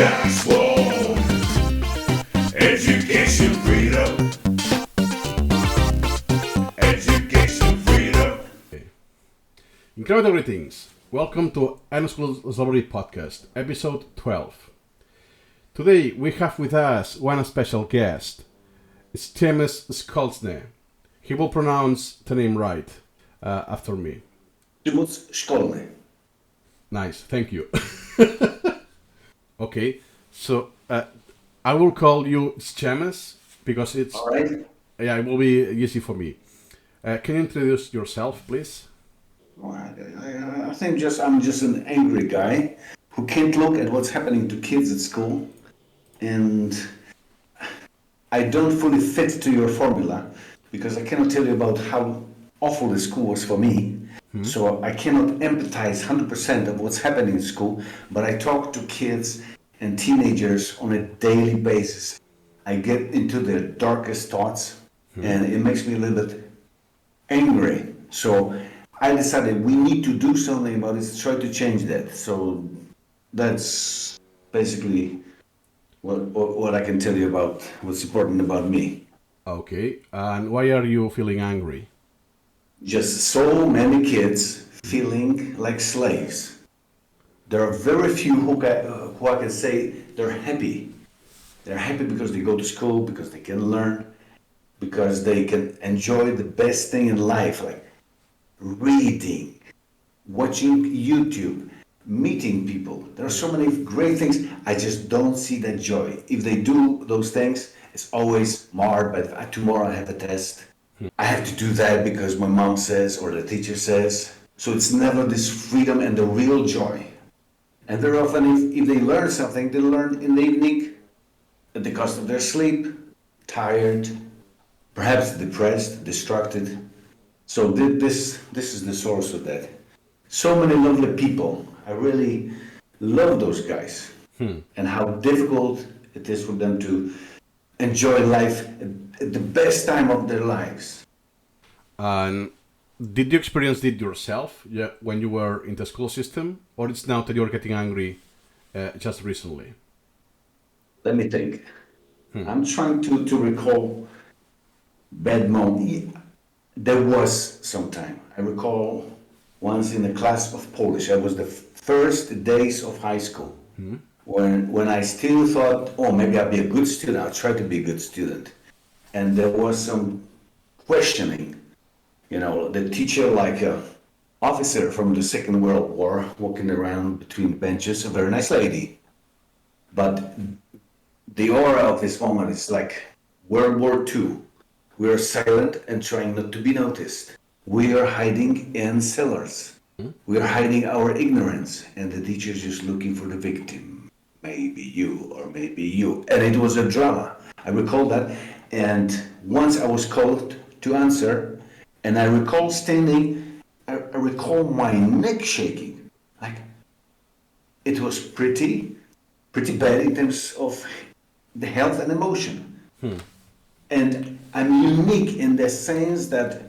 tax law, education freedom, education freedom. Incredible greetings. Welcome to School Library Podcast, episode 12. Today we have with us one special guest. It's Przymus Szkolny. He will pronounce the name right after me. Przymus Szkolny. Nice, thank you. Okay, so I will call you Przymus because it's All right. yeah, it will be easy for me. Can you introduce yourself, please? Well, I think I'm just an angry guy who can't look at what's happening to kids at school, and I don't fully fit to your formula because I cannot tell you about how awful the school was for me. So I cannot empathize 100% of what's happening in school, but I talk to kids and teenagers on a daily basis. I get into their darkest thoughts, and it makes me a little bit angry. So I decided we need to do something about it, try to change that. So that's basically what I can tell you about what's important about me. Okay, and why are you feeling angry? Just so many kids feeling like slaves. There are very few who I can say they're happy. They're happy because they go to school, because they can learn, because they can enjoy the best thing in life, like reading, watching YouTube, meeting people. There are so many great things. I just don't see that joy. If they do those things, it's always marred by tomorrow I have a test. I have to do that because my mom says or the teacher says. So it's never this freedom and the real joy. And very often, if they learn something, they learn in the evening at the cost of their sleep, tired, perhaps depressed, distracted. So this is the source of that. So many lovely people. I really love those guys and how difficult it is for them to enjoy life at the best time of their lives. And did you experience it yourself when you were in the school system, or it's now that you're getting angry just recently? Let me think. I'm trying to recall bad moment. There was some time. I recall once in a class of Polish. I was the first days of high school when I still thought, oh, maybe I'll be a good student. I'll try to be a good student. And there was some questioning. You know, the teacher, like an officer from the Second World War, walking around between benches, a very nice lady. But the aura of this moment is like World War II. We are silent and trying not to be noticed. We are hiding in cellars. We are hiding our ignorance, and the teacher is just looking for the victim. Maybe you or maybe you. And it was a drama. I recall that. And once I was called to answer, and I recall standing, I recall my neck shaking. Like, it was pretty bad in terms of the health and emotion. And I'm unique in the sense that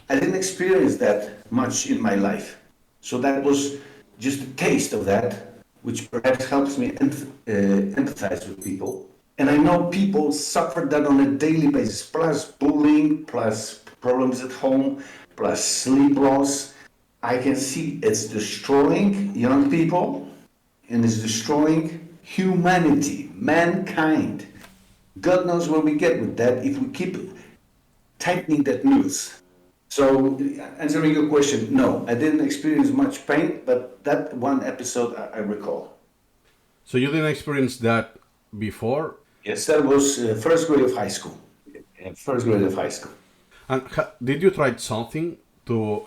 I didn't experience that much in my life. So that was just a taste of that, which perhaps helps me empathize with people. And I know people suffer that on a daily basis, plus bullying, plus problems at home, plus sleep loss. I can see it's destroying young people and it's destroying humanity, mankind. God knows where we get with that if we keep tightening that noose. So, answering your question, no, I didn't experience much pain, but that one episode I recall. So you didn't experience that before? Yes, that was first grade of high school. First grade of high school. And did you try something to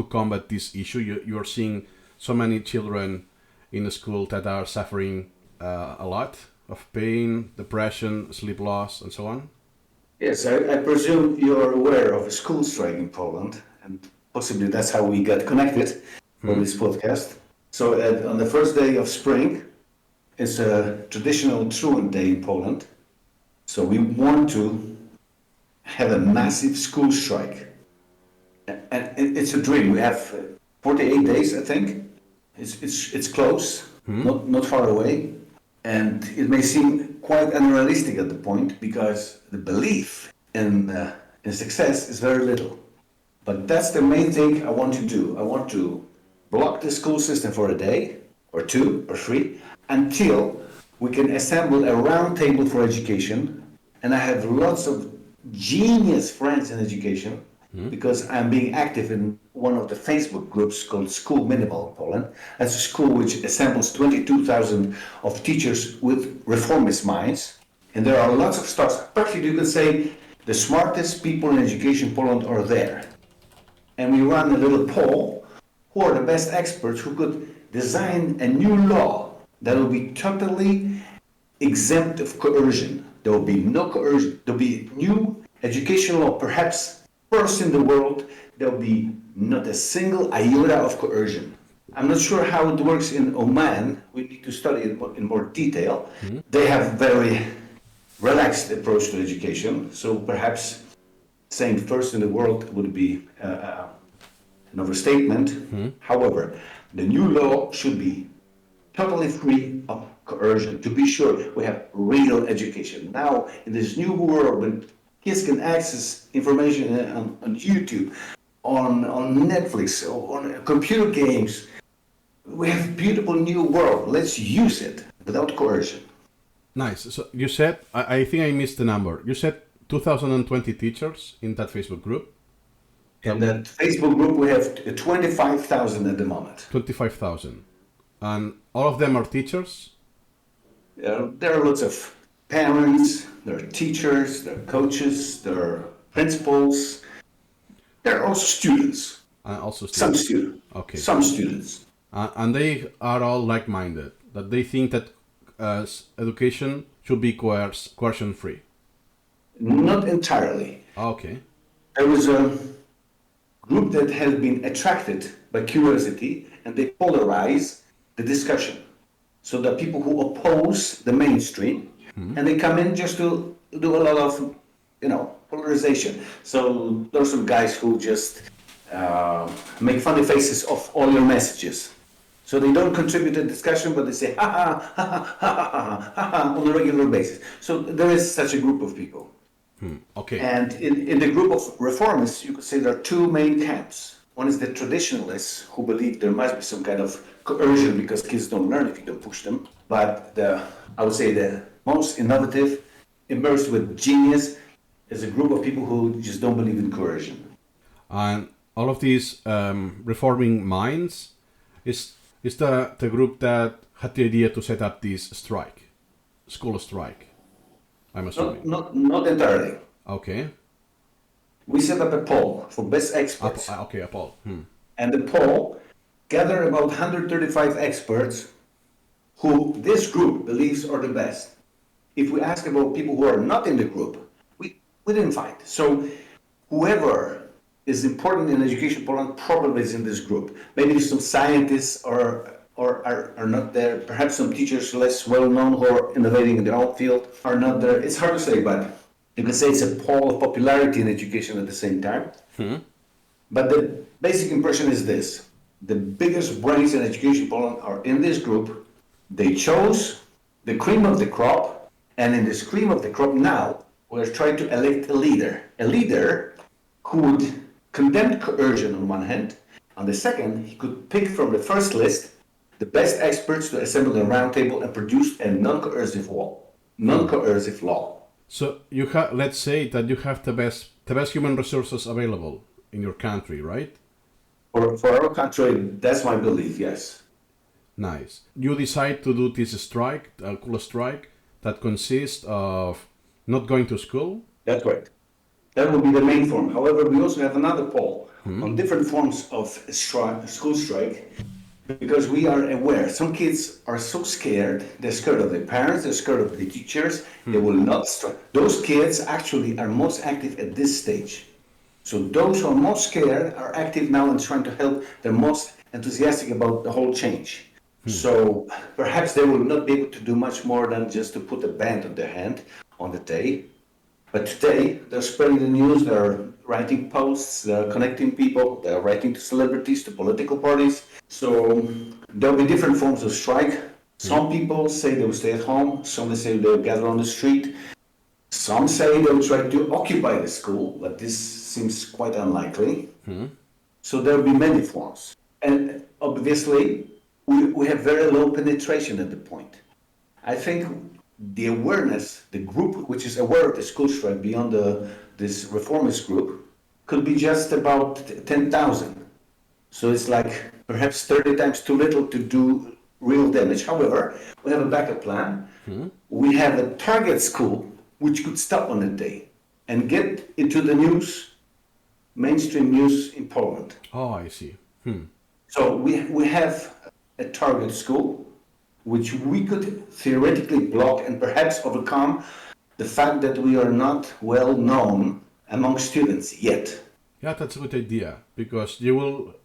combat this issue? You're seeing so many children in the school that are suffering a lot of pain, depression, sleep loss, and so on. Yes, I presume you're aware of a school strike in Poland, and possibly that's how we got connected for this podcast. So on the first day of spring, it's a traditional truant day in Poland. So we want to have a massive school strike. And it's a dream. We have 48 days, I think. It's close, not far away. And it may seem quite unrealistic at the point because the belief in success is very little. But that's the main thing I want to do. I want to block the school system for a day or two or three until we can assemble a round table for education. And I have lots of genius friends in education because I'm being active in one of the Facebook groups called School Minimal in Poland. That's a school which assembles 22,000 of teachers with reformist minds. And there are lots of stars. Practically, you could say the smartest people in education in Poland are there. And we run a little poll who are the best experts who could design a new law that will be totally exempt of coercion. There will be no coercion. There will be new education law, perhaps first in the world. There will be not a single iota of coercion. I'm not sure how it works in Oman. We need to study it in more detail. They have very relaxed approach to education, so perhaps saying first in the world would be an overstatement. However, the new law should be totally free of coercion. To be sure, we have real education. Now, in this new world, when kids can access information on YouTube, on Netflix, on computer games, we have a beautiful new world. Let's use it without coercion. Nice. So you said, I think I missed the number. You said 2020 teachers in that Facebook group? In that Facebook group, we have 25,000 at the moment. 25,000. And all of them are teachers? There are lots of parents, there are teachers, there are coaches, there are principals. There are also students. Also Some students. students. Okay. Some students. And they are all like-minded, that they think that education should be coercion-free. Not entirely. Okay. There was a group that has been attracted by curiosity and they polarize the discussion. So there are people who oppose the mainstream and they come in just to do a lot of, polarization. So there are some guys who just make funny faces of all your messages. So they don't contribute to the discussion, but they say ha ha ha ha ha ha ha ha on a regular basis. So there is such a group of people. Okay. And in the group of reformists, you could say there are two main camps. One is the traditionalists who believe there must be some kind of coercion because kids don't learn if you don't push them. But I would say the most innovative, immersed with genius, is a group of people who just don't believe in coercion. And all of these reforming minds is the group that had the idea to set up this school strike, I'm assuming. Not entirely. Okay. We set up a poll for best experts. Okay, a poll. And the poll gathered about 135 experts who this group believes are the best. If we ask about people who are not in the group, we didn't find. So whoever is important in education Poland probably is in this group. Maybe some scientists are not there. Perhaps some teachers less well known who are innovating in their own field are not there. It's hard to say, but you can say it's a poll of popularity in education at the same time. But the basic impression is this. The biggest brains in education Poland are in this group. They chose the cream of the crop, and in this cream of the crop now, we're trying to elect a leader who would condemn coercion on one hand. On the second, he could pick from the first list the best experts to assemble a round table and produce a non-coercive law. So let's say that you have the best human resources available in your country, right? For our country, that's my belief, yes. Nice. You decide to do this strike, a cool strike, that consists of not going to school? That's right. That will be the main form. However, we also have another poll on different forms of school strike, because we are aware some kids are so scared. They're scared of their parents, they're scared of the teachers. They will not strike. Those kids actually are most active at this stage. So those who are most scared are active now and trying to help. They're most enthusiastic about the whole change. So perhaps they will not be able to do much more than just to put a band on their hand on the day. But today, they're spreading the news, they're writing posts, they're connecting people, they're writing to celebrities, to political parties. So there'll be different forms of strike. Some people say they will stay at home. Some say they'll gather on the street. Some say they'll try to occupy the school, but this seems quite unlikely. So there will be many forms. And obviously, we have very low penetration at the point. I think the awareness, the group which is aware of the school strike beyond this reformist group, could be just about 10,000. So it's like perhaps 30 times too little to do real damage. However, we have a backup plan. We have a target school which could stop on a day and get into the news, mainstream news in Poland. Oh, I see. So we have a target school which we could theoretically block and perhaps overcome the fact that we are not well known among students yet. Yeah, that's a good idea because you will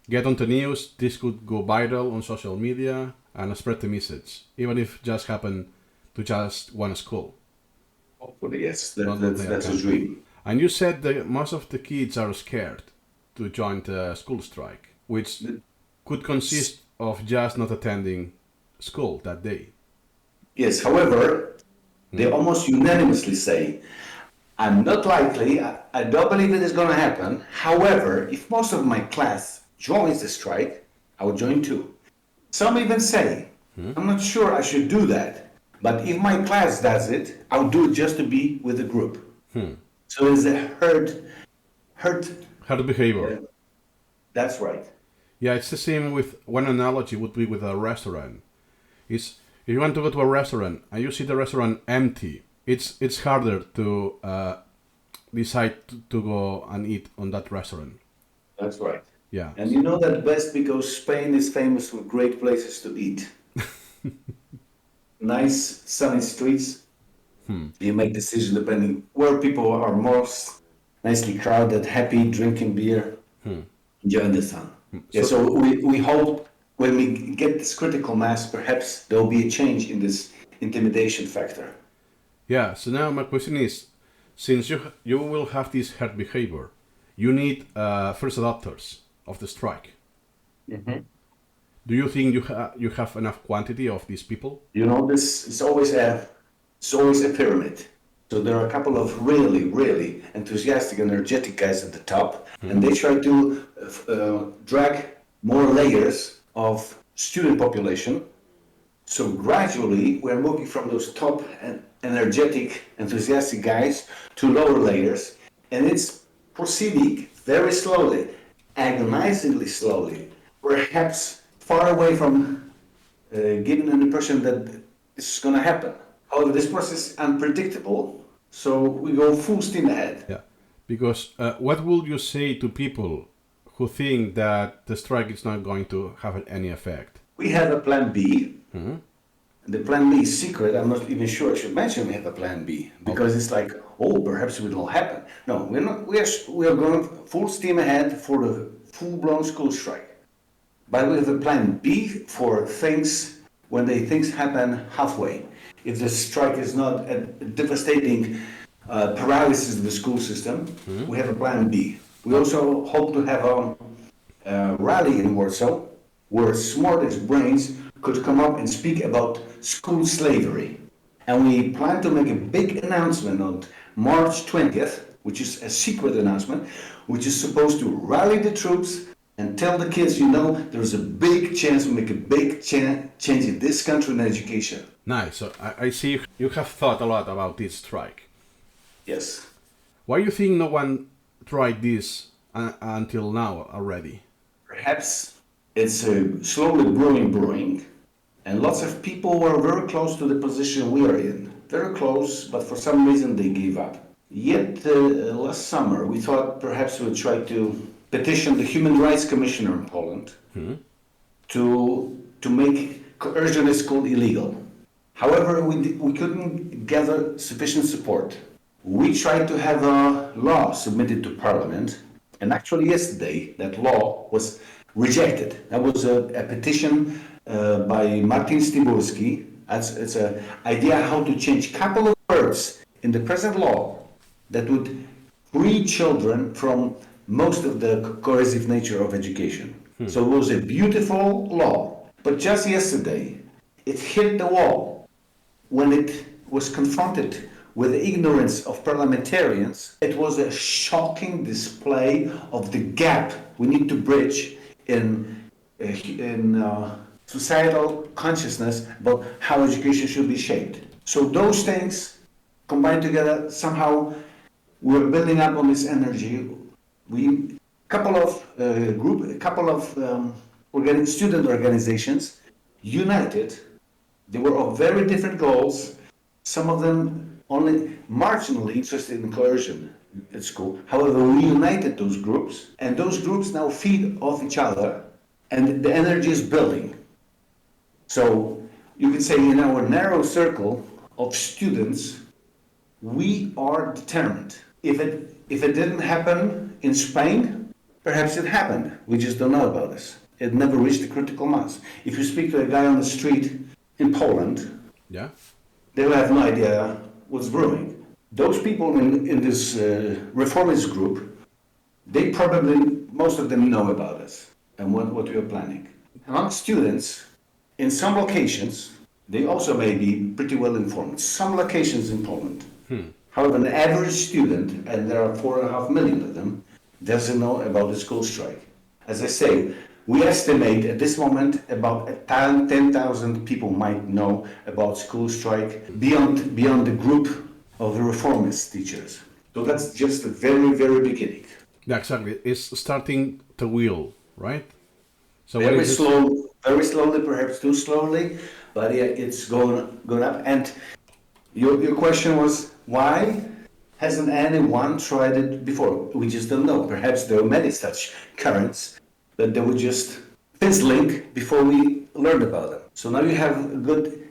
get on the news. This could go viral on social media and spread the message, even if just happen to just one school. Hopefully, yes, Not that's a dream. And you said that most of the kids are scared to join the school strike, which could consist of just not attending school that day. Yes, however, they almost unanimously say, I'm not likely, I don't believe it is going to happen. However, if most of my class joins the strike, I will join too. Some even say, I'm not sure I should do that, but if my class does it, I'll do it just to be with the group. So it's a herd behavior. That's right. Yeah, it's the same with one analogy would be with a restaurant. Is if you want to go to a restaurant and you see the restaurant empty, it's harder to decide to go and eat on that restaurant. That's right. Yeah. And you know that best because Spain is famous for great places to eat. Nice sunny streets. You make decisions depending where people are most nicely crowded, happy, drinking beer, enjoying the sun. Yeah, so we hope when we get this critical mass, perhaps there will be a change in this intimidation factor. Yeah, so now my question is, since you will have this herd behavior, you need first adopters of the strike. Do you think you have enough quantity of these people? You know, this is always a pyramid. So there are a couple of really, really enthusiastic, energetic guys at the top, and they try to drag more layers of student population. So gradually, we're moving from those top and energetic, enthusiastic guys to lower layers, and it's proceeding very slowly, agonizingly slowly, perhaps far away from giving an impression that this is going to happen. However, this process is unpredictable, so we go full steam ahead. Yeah, because what will you say to people who think that the strike is not going to have any effect? We have a plan B. The plan B is secret. I'm not even sure I should mention we have a plan B because it's like, oh, perhaps it will happen. No, we're not. We are going full steam ahead for the full-blown school strike. But we have a plan B for things when things happen halfway. If the strike is not a devastating paralysis of the school system, we have a plan B. We also hope to have a rally in Warsaw where smartest brains could come up and speak about school slavery. And we plan to make a big announcement on March 20th, which is a secret announcement, which is supposed to rally the troops and tell the kids, there's a big chance we make a big change in this country in education. Nice. So I see you have thought a lot about this strike. Yes. Why do you think no one tried this until now already? Perhaps it's slowly brewing, and lots of people were very close to the position we are in. Very close, but for some reason they gave up. Yet last summer we thought perhaps we'd try to petition the Human Rights Commissioner in Poland to make coercion at school illegal. However, we couldn't gather sufficient support. We tried to have a law submitted to Parliament, and actually yesterday that law was rejected. That was a petition by Martin Stiburski. It's an idea how to change a couple of words in the present law that would free children from most of the coercive nature of education. So it was a beautiful law, But just yesterday, it hit the wall when it was confronted with the ignorance of parliamentarians. It was a shocking display of the gap we need to bridge in societal consciousness about how education should be shaped. So those things combined together, somehow we're building up on this energy. A couple of student organizations united. They were of very different goals. Some of them only marginally interested in coercion at school. However, we united those groups, and those groups now feed off each other, and the energy is building. So you could say in our narrow circle of students, we are determined. If it didn't happen in Spain, perhaps it happened. We just don't know about this. It never reached the critical mass. If you speak to a guy on the street in Poland, Yeah. they will have no idea what's brewing. Those people in this reformist group, they probably, most of them know about us and what we are planning. Among students, in some locations, they also may be pretty well informed. Some locations in Poland. However, an average student, and there are 4.5 million of them, doesn't know about the school strike. As I say, we estimate at this moment about 10,000 people might know about school strike beyond the group of the reformist teachers. So that's just the very, very beginning. Yeah, exactly. It's starting to wheel, right? So Very slowly, perhaps too slowly, but yeah, it's going up. And your question was, why hasn't anyone tried it before? We just don't know. Perhaps there are many such currents, but they were just fizzling before we learned about them. So now you have a good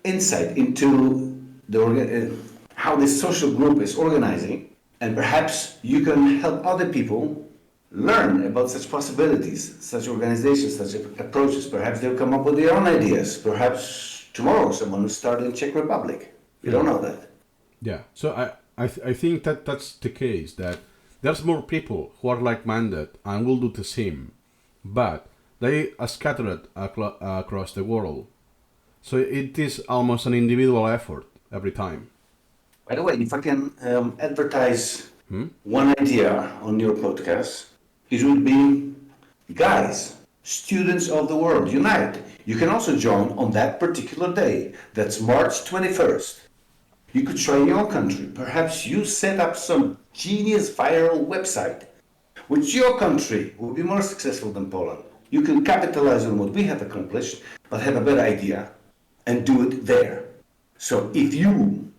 insight into how this social group is organizing, and perhaps you can help other people learn about such possibilities, such organizations, such approaches. Perhaps they'll come up with their own ideas. Perhaps tomorrow someone will start in Czech Republic. We don't know that. Yeah. So I think that's the case, that there's more people who are like-minded and will do the same, but they are scattered across the world. So it is almost an individual effort every time. By the way, if I can advertise one idea on your podcast, it would be, guys, students of the world, unite. You can also join on that particular day. That's March 21st. You could try your country. Perhaps you set up some genius viral website, which your country will be more successful than Poland. You can capitalize on what we have accomplished, but have a better idea and do it there. So if you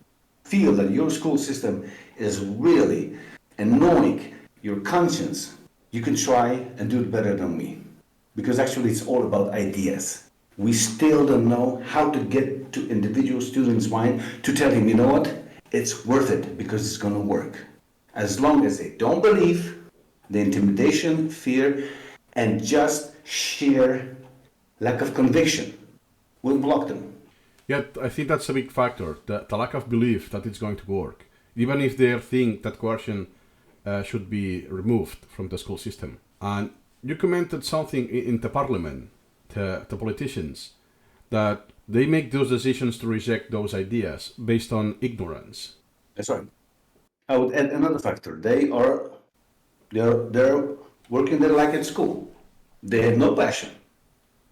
feel that your school system is really annoying your conscience, you can try and do it better than me. Because actually it's all about ideas. We still don't know how to get to individual students' mind to tell him, you know what, it's worth it because it's going to work. As long as they don't believe, the intimidation, fear, and just sheer lack of conviction will block them. Yeah, I think that's a big factor, the lack of belief that it's going to work. Even if they think that coercion should be removed from the school system. And you commented something in the parliament, the politicians, that they make those decisions to reject those ideas based on ignorance. That's right. I would add another factor. They're working there like at school. They have no passion.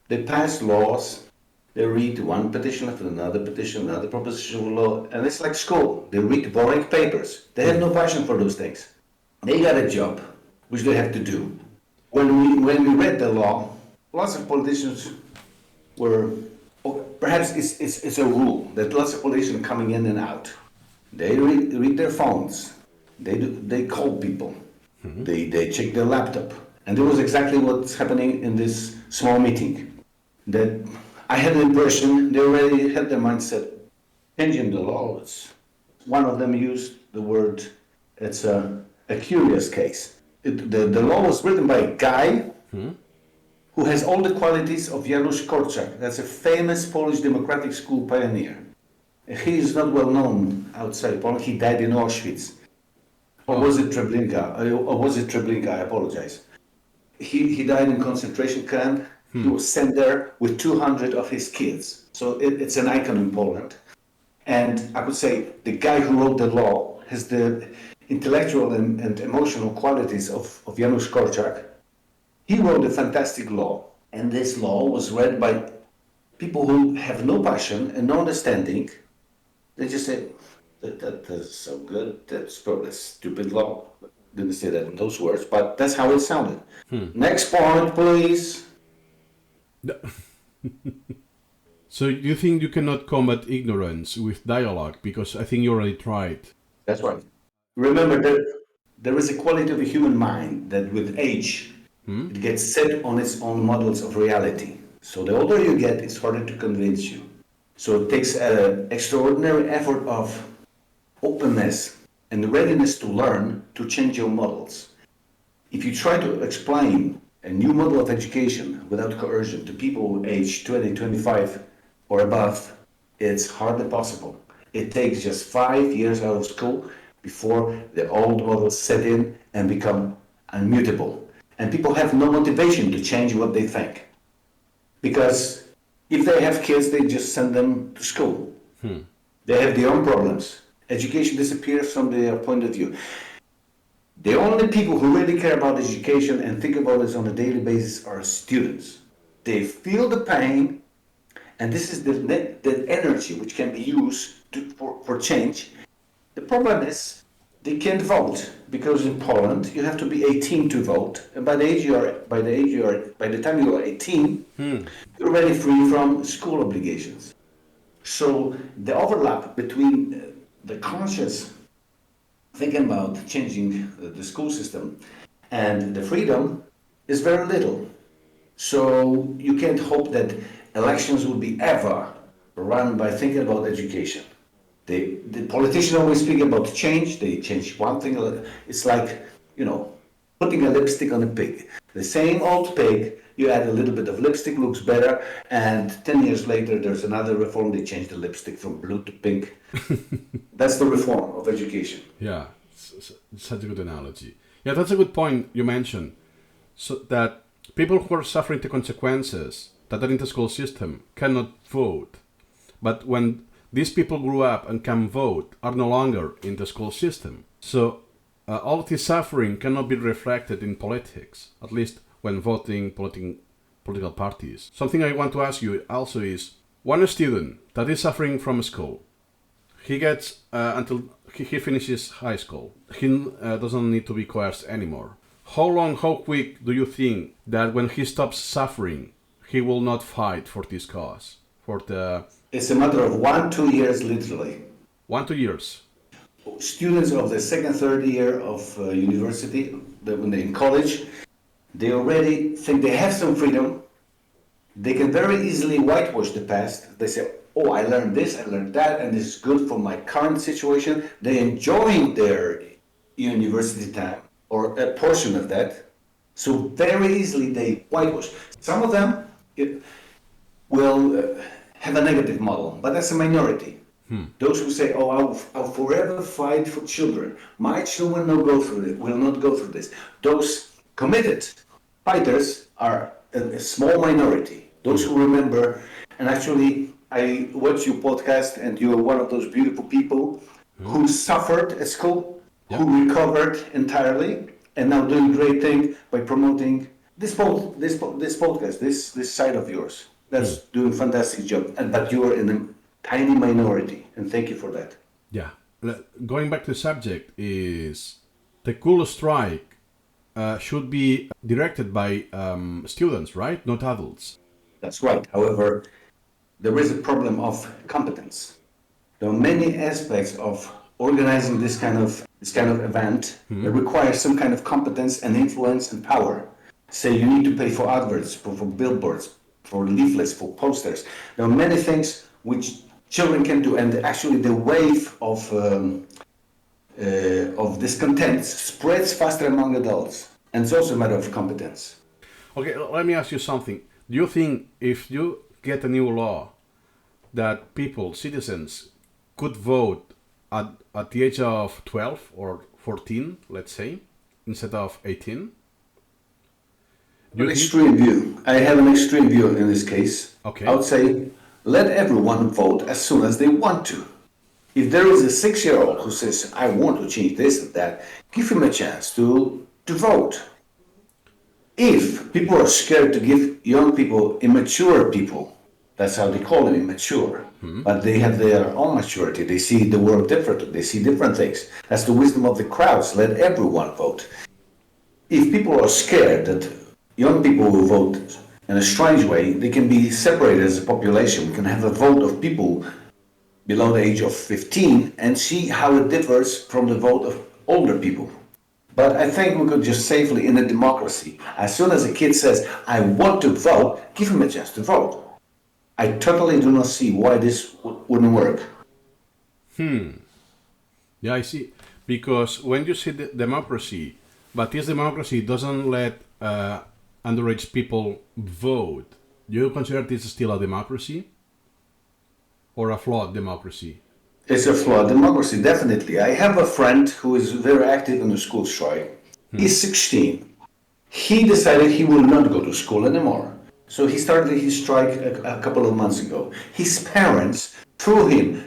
They pass laws. They read one petition after another petition, another proposition of law, and it's like school. They read boring papers. They have no passion for those things. They got a job, which they have to do. When we read the law, lots of politicians were, perhaps it's a rule that lots of politicians are coming in and out. They read their phones. They call people. They check their laptop. And it was exactly what's happening in this small meeting. That I had the impression they already had their mindset changing the laws. One of them used the word, it's a curious case. The law was written by a guy who has all the qualities of Janusz Korczak. That's a famous Polish democratic school pioneer. He is not well known outside Poland. He died in Auschwitz. Or was it Treblinka? I apologize. He died in concentration camp He was sent there with 200 of his kids. So it's an icon in Poland. And I would say the guy who wrote the law has the intellectual and emotional qualities of Janusz Korczak. He wrote a fantastic law. And this law was read by people who have no passion and no understanding. They just say, that's so good, that's probably a stupid law. Didn't say that in those words, but that's how it sounded. Next point, please. So you think you cannot combat ignorance with dialogue? Because I think you already tried. That's right. Remember that there is a quality of the human mind that with age, it gets set on its own models of reality. So the older you get, it's harder to convince you. So it takes an extraordinary effort of openness and readiness to learn to change your models. If you try to explain a new model of education without coercion to people age 20, 25 or above, it's hardly possible. It takes just 5 years out of school before the old models set in and become unmutable. And people have no motivation to change what they think. Because if they have kids, they just send them to school. They have their own problems. Education disappears from their point of view. The only people who really care about education and think about this on a daily basis are students. They feel the pain, and this is the energy which can be used for change. The problem is they can't vote because in Poland you have to be 18 to vote, and by the time you are 18, you're already free from school obligations. So the overlap between the conscious thinking about changing the school system and the freedom is very little. So you can't hope that elections will be ever run by thinking about education. The politicians always speak about change. They change one thing. It's like, putting a lipstick on a pig. The same old pig, you add a little bit of lipstick, looks better, and 10 years later there's another reform. They change the lipstick from blue to pink. That's the reform of education. Yeah, it's such a good analogy. Yeah, that's a good point you mentioned. So that people who are suffering the consequences that are in the school system cannot vote. But when these people grew up and can vote, are no longer in the school system. So all of this suffering cannot be reflected in politics, at least when voting political parties. Something I want to ask you also is, when a student that is suffering from school, he gets until he finishes high school, he doesn't need to be coerced anymore. How quick do you think that when he stops suffering, he will not fight for this cause? It's a matter of 1-2 years, literally. 1-2 years. Students of the second, third year of university, when they're in college, they already think they have some freedom. They can very easily whitewash the past. They say, oh, I learned this, I learned that, and this is good for my current situation. They're enjoying their university time, or a portion of that. So very easily they whitewash. Some of them will have a negative model, but that's a minority. Those who say, oh, I'll forever fight for children. My children will not go through this. Those committed fighters are a small minority. Those who remember, and actually I watch your podcast and you're one of those beautiful people who suffered at school, who recovered entirely, and now doing great thing by promoting this podcast, this side of yours. That's doing fantastic job. But you are in a tiny minority, and thank you for that. Yeah. Going back to the subject is the cool strike should be directed by students, right? Not adults. That's right. However, there is a problem of competence. There are many aspects of organizing this kind of event that requires some kind of competence and influence and power. Say you need to pay for adverts, for billboards, for leaflets, for posters. There are many things which children can do, and actually the wave of discontent spreads faster among adults, and it's also a matter of competence. Okay, let me ask you something. Do you think if you get a new law that people, citizens, could vote at the age of 12 or 14, let's say, instead of 18? Do An you think? extreme view. I have an extreme view in this case. Okay. I would say let everyone vote as soon as they want to. If there is a 6-year-old who says, I want to change this and that, give him a chance to vote. If people are scared to give young people, immature people, that's how they call them, immature, but they have their own maturity. They see the world differently. They see different things. That's the wisdom of the crowds. Let everyone vote. If people are scared that young people will vote in a strange way, they can be separated as a population. We can have a vote of people below the age of 15 and see how it differs from the vote of older people. But I think we could just safely, in a democracy, as soon as a kid says, I want to vote, give him a chance to vote. I totally do not see why this wouldn't work. Yeah, I see. Because when you say democracy, but this democracy doesn't let underage people vote, do you consider this still a democracy or a flawed democracy? It's a flawed democracy, definitely. I have a friend who is very active in the school strike. He's 16. He decided he will not go to school anymore. So he started his strike a couple of months ago. His parents threw him.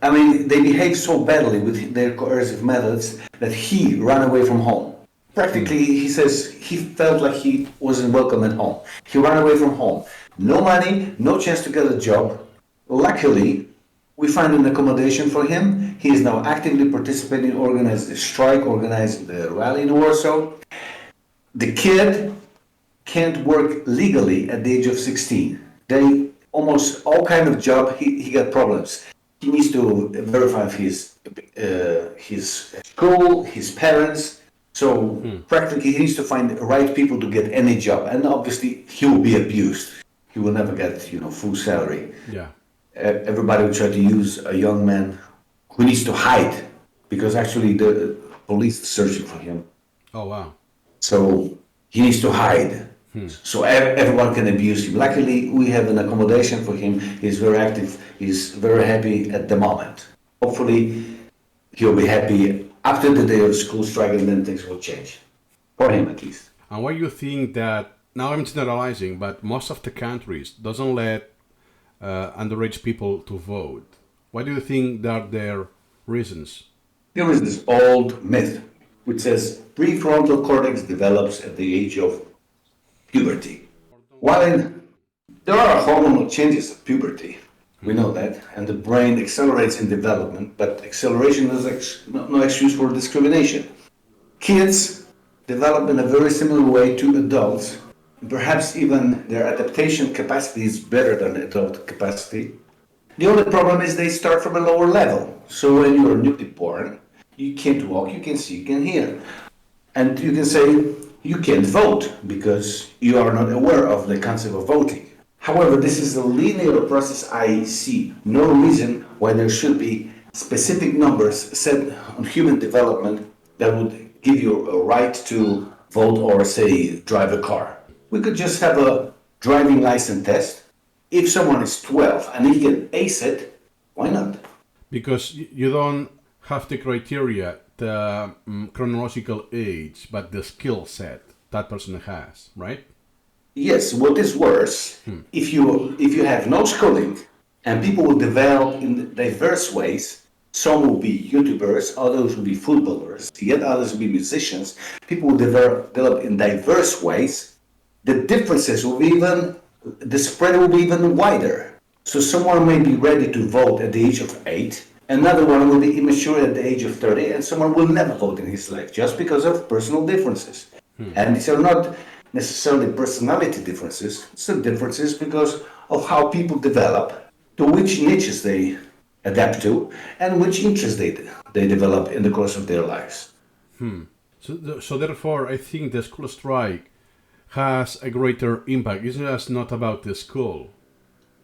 I mean, they behaved so badly with their coercive methods that he ran away from home. Practically, he says he felt like he wasn't welcome at home. He ran away from home. No money, no chance to get a job. Luckily, we find an accommodation for him. He is now actively participating, organizing the strike, organizing the rally in Warsaw. The kid can't work legally at the age of 16. They almost all kind of job he got problems. He needs to verify his school, his parents. So practically he needs to find the right people to get any job, and obviously he will be abused. He will never get full salary. Yeah. Everybody will try to use a young man who needs to hide because actually the police is searching for him. Oh, wow. So he needs to hide. So everyone can abuse him. Luckily, we have an accommodation for him. He's very active. He's very happy at the moment. Hopefully, he'll be happy after the day of school strike, and then things will change. For him, at least. And why you think that, now I'm generalizing, but most of the countries doesn't let underage people to vote? Why do you think that their reasons? There is this old myth which says prefrontal cortex develops at the age of puberty. There are hormonal changes at puberty, we know that, and the brain accelerates in development, but acceleration is no excuse for discrimination. Kids develop in a very similar way to adults, and perhaps even their adaptation capacity is better than adult capacity. The only problem is they start from a lower level. So when you're newly born, you can't walk, you can see, you can hear. And you can say you can't vote because you are not aware of the concept of voting. However, this is a linear process. I see no reason why there should be specific numbers set on human development that would give you a right to vote or, say, drive a car. We could just have a driving license test. If someone is 12 and he can ace it, why not? Because you don't have the criteria, the chronological age, but the skill set that person has, right? Yes, what is worse, if you have no schooling and people will develop in diverse ways, some will be YouTubers, others will be footballers, yet others will be musicians, people will develop in diverse ways, the differences will be the spread will be even wider. So someone may be ready to vote at the age of 8, another one will be immature at the age of 30, and someone will never vote in his life just because of personal differences. And these are not necessarily personality differences, it's the differences because of how people develop, to which niches they adapt to, and which interests they develop in the course of their lives. So therefore, I think the school strike has a greater impact. It's just not about the school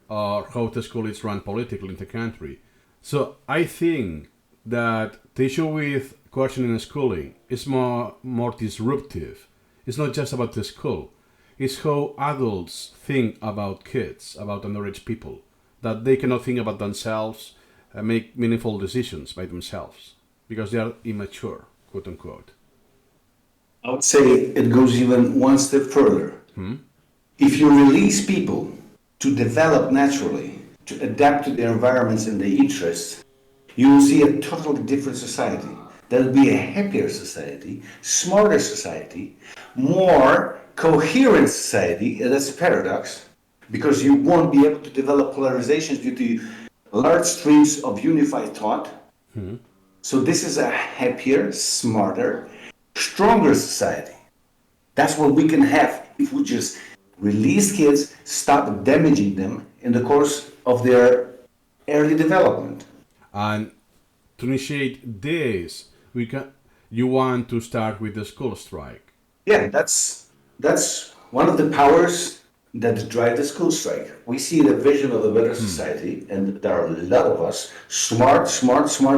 or how the school is run politically in the country. So I think that the issue with questioning schooling is more disruptive. It's not just about the school. It's how adults think about kids, about underage people, that they cannot think about themselves and make meaningful decisions by themselves because they are immature, quote unquote. I would say it goes even one step further. If you release people to develop naturally, to adapt to their environments and their interests, you will see a totally different society. There will be a happier society, smarter society, more coherent society, and that's a paradox, because you won't be able to develop polarizations due to large streams of unified thought. So this is a happier, smarter, stronger society. That's what we can have if we just release kids, stop damaging them in the course of their early development. And to initiate this, you want to start with the school strike. Yeah, that's one of the powers that drive the school strike. We see the vision of a better society, and there are a lot of us, smart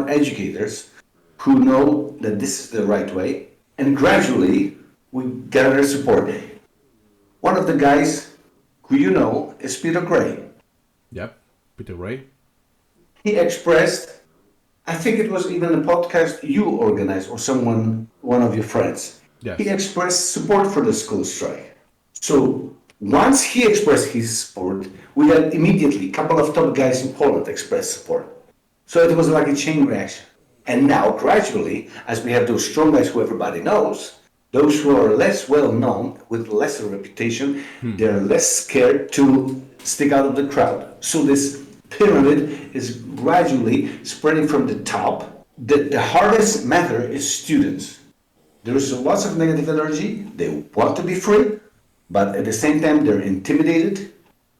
educators, who know that this is the right way, and gradually we gather support. One of the guys who you know is Peter Gray. Yep, Peter Gray. He expressed, I think it was even a podcast you organized or one of your friends. Yes. He expressed support for the school strike. So once he expressed his support, we had immediately a couple of top guys in Poland express support. So it was like a chain reaction. And now gradually, as we have those strong guys who everybody knows, those who are less well known, with lesser reputation, they're less scared to stick out of the crowd. So this pyramid is gradually spreading from the top. The hardest matter is students. There is lots of negative energy. They want to be free, but at the same time, they're intimidated,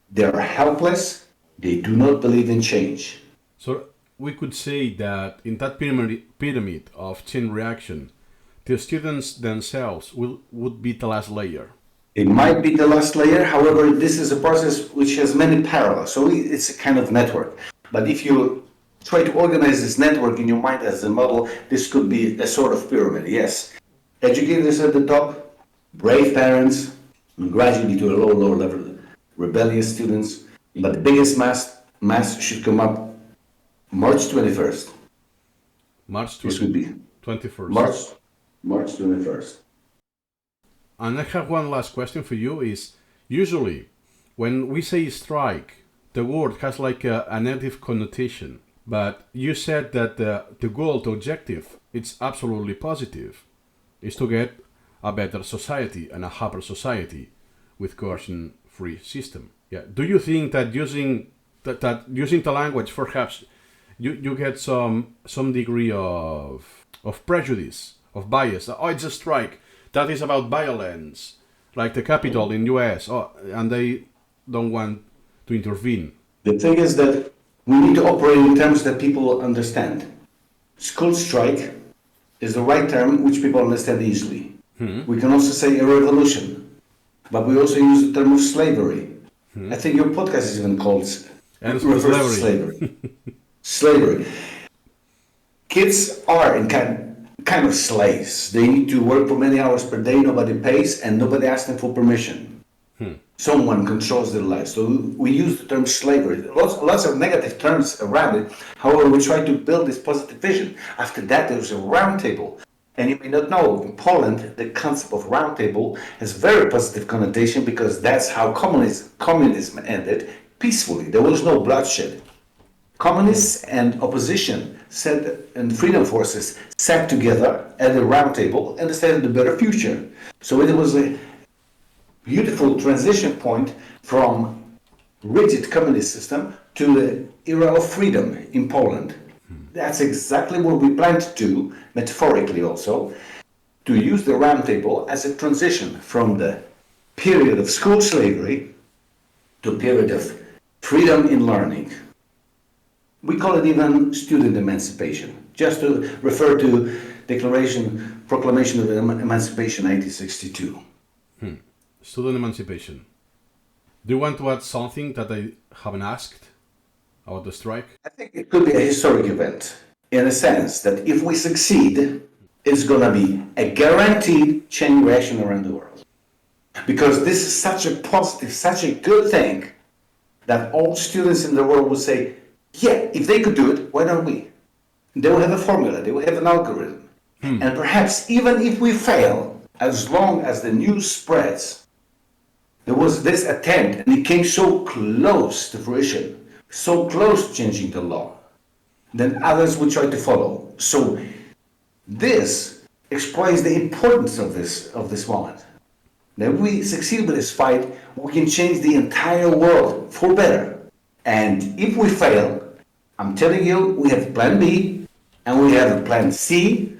they're helpless, they do not believe in change. So we could say that in that pyramid of chain reaction, the students themselves would be the last layer. It might be the last layer, however, this is a process which has many parallels, so it's a kind of network. But if you try to organize this network in your mind as a model, this could be a sort of pyramid, yes. Educators at the top, brave parents, and gradually to a lower level, rebellious students, but the biggest mass should come up March 21st. This would be 21st. March 21st. And I have one last question for you is, usually when we say strike, the word has like a negative connotation. But you said that the goal, the objective, it's absolutely positive, is to get a better society and a happier society with coercion-free system. Yeah. Do you think that using the language, perhaps you get some degree of prejudice, of bias? Oh, it's a strike. That is about violence, like the Capitol in US. Oh, and they don't want to intervene. The thing is that we need to operate in terms that people understand. School strike is the right term which people understand easily. We can also say a revolution, but we also use the term of slavery. I think your podcast is even called slavery. Slavery. Kids are in kind of slaves. They need to work for many hours per day, nobody pays, and nobody asks them for permission. Someone controls their lives. So we use the term slavery. Lots of negative terms around it. However, we try to build this positive vision. After that, there's a round table. And you may not know, in Poland, the concept of round table has very positive connotation because that's how communism ended peacefully. There was no bloodshed. Communists and opposition and freedom forces sat together at a round table and decided a better future. So it was a beautiful transition point from rigid communist system to the era of freedom in Poland. That's exactly what we plan to do, metaphorically also, to use the round table as a transition from the period of school slavery to a period of freedom in learning. We call it even student emancipation, just to refer to Proclamation of Emancipation 1862. Student emancipation. Do you want to add something that I haven't asked about the strike? I think it could be a historic event, in a sense that if we succeed, it's going to be a guaranteed chain reaction around the world. Because this is such a positive, such a good thing, that all students in the world will say, yeah, if they could do it, why don't we? They will have a formula, they will have an algorithm. And perhaps even if we fail, as long as the news spreads, there was this attempt, and it came so close to fruition, so close to changing the law, then others would try to follow. So this explains the importance of this moment. That we succeed with this fight, we can change the entire world for better. And if we fail, I'm telling you, we have plan B and we have a plan C,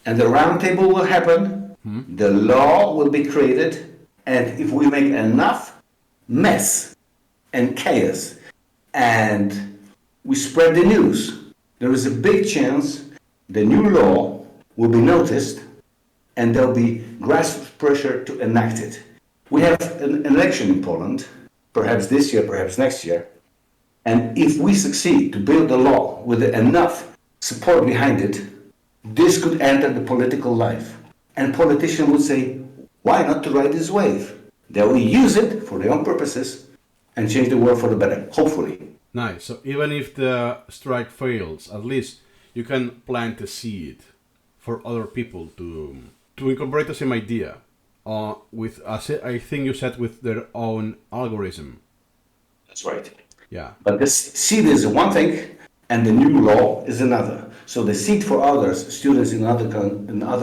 and the roundtable will happen, the law will be created, and if we make enough mess and chaos and we spread the news, there is a big chance the new law will be noticed and there'll be grassroots pressure to enact it. We have an election in Poland, perhaps this year, perhaps next year, and if we succeed to build a law with enough support behind it, this could enter the political life. And politicians would say, why not to ride this wave? They will use it for their own purposes and change the world for the better, hopefully. Nice. So even if the strike fails, at least you can plant a seed for other people to incorporate the same idea with, I think you said, with their own algorithm. That's right. Yeah. But this seed is one thing, and the new law is another. So the seed for others, students in other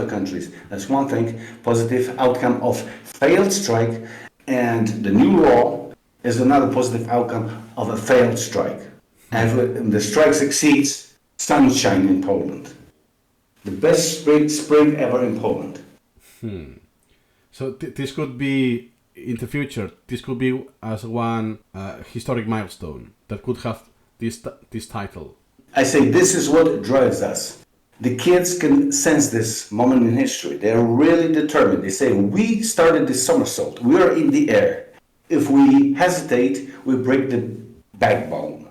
countries, that's one thing, positive outcome of failed strike, and the new law is another positive outcome of a failed strike. And when the strike succeeds, sunshine in Poland. The best spring ever in Poland. So this could be, in the future, this could be as one historic milestone that could have this title. I say this is what drives us. The kids can sense this moment in history. They are really determined. They say, we started this somersault. We are in the air. If we hesitate, we break the backbone.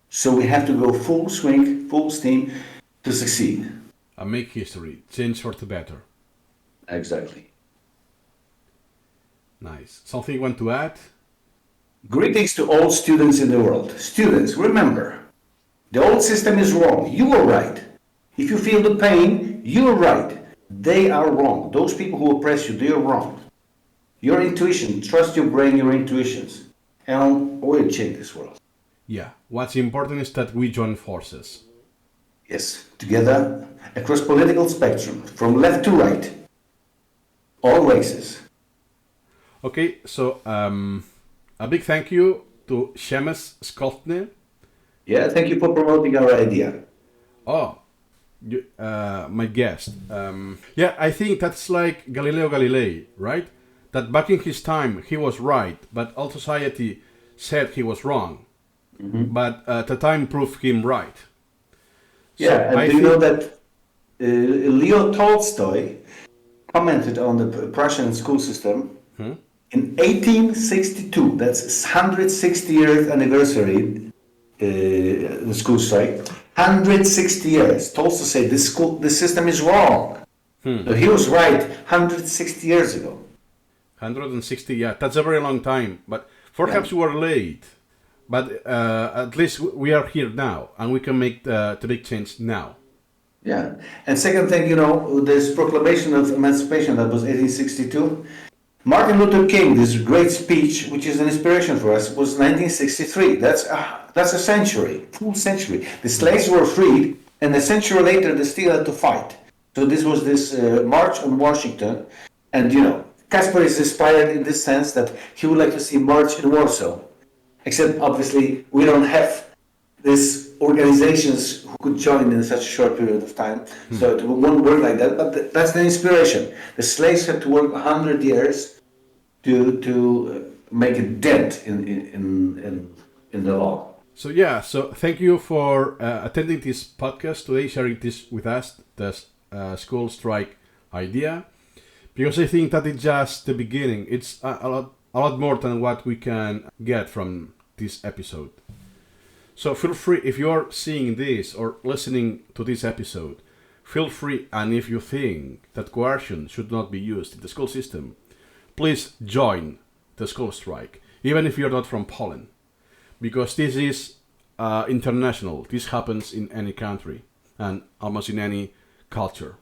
So we have to go full swing, full steam to succeed. And make history, change for the better. Exactly. Nice. Something you want to add? Greetings to all students in the world. Students, remember, the old system is wrong. You are right. If you feel the pain, you are right. They are wrong. Those people who oppress you, they are wrong. Your intuition, trust your brain, your intuitions, and we'll change this world. Yeah. What's important is that we join forces. Yes, together, across political spectrum, from left to right, all races. Okay, so a big thank you to Przymus Szkolny. Yeah, thank you for promoting our idea. Oh, my guest. Yeah, I think that's like Galileo Galilei, right? That back in his time he was right, but all society said he was wrong. But the time proved him right. Yeah, So and do you know that Leo Tolstoy commented on the Prussian school system in 1862? That's 160 years anniversary. The school strike, 160 years. Tolstoy said this system is wrong. So he was right 160 years ago. 160, yeah, that's a very long time. But perhaps we were late. But at least we are here now, and we can make the big change now. Yeah. And second thing, you know, this proclamation of emancipation that was 1862. Martin Luther King, this great speech, which is an inspiration for us, was 1963. That's a century, full century. The slaves were freed, and a century later they still had to fight. So this was this march on Washington, and you know, Kasper is inspired in this sense that he would like to see march in Warsaw. Except obviously we don't have these organizations who could join in such a short period of time, so it won't work like that. But that's the inspiration. The slaves had to work 100 years to make a dent in the law. So yeah, so thank you for attending this podcast today, sharing this with us, the school strike idea, because I think that it's just the beginning. It's a lot more than what we can get from this episode. So feel free, if you're seeing this or listening to this episode, feel free, and if you think that coercion should not be used in the school system, please join the school strike, even if you're not from Poland, because this is international. This happens in any country and almost in any culture.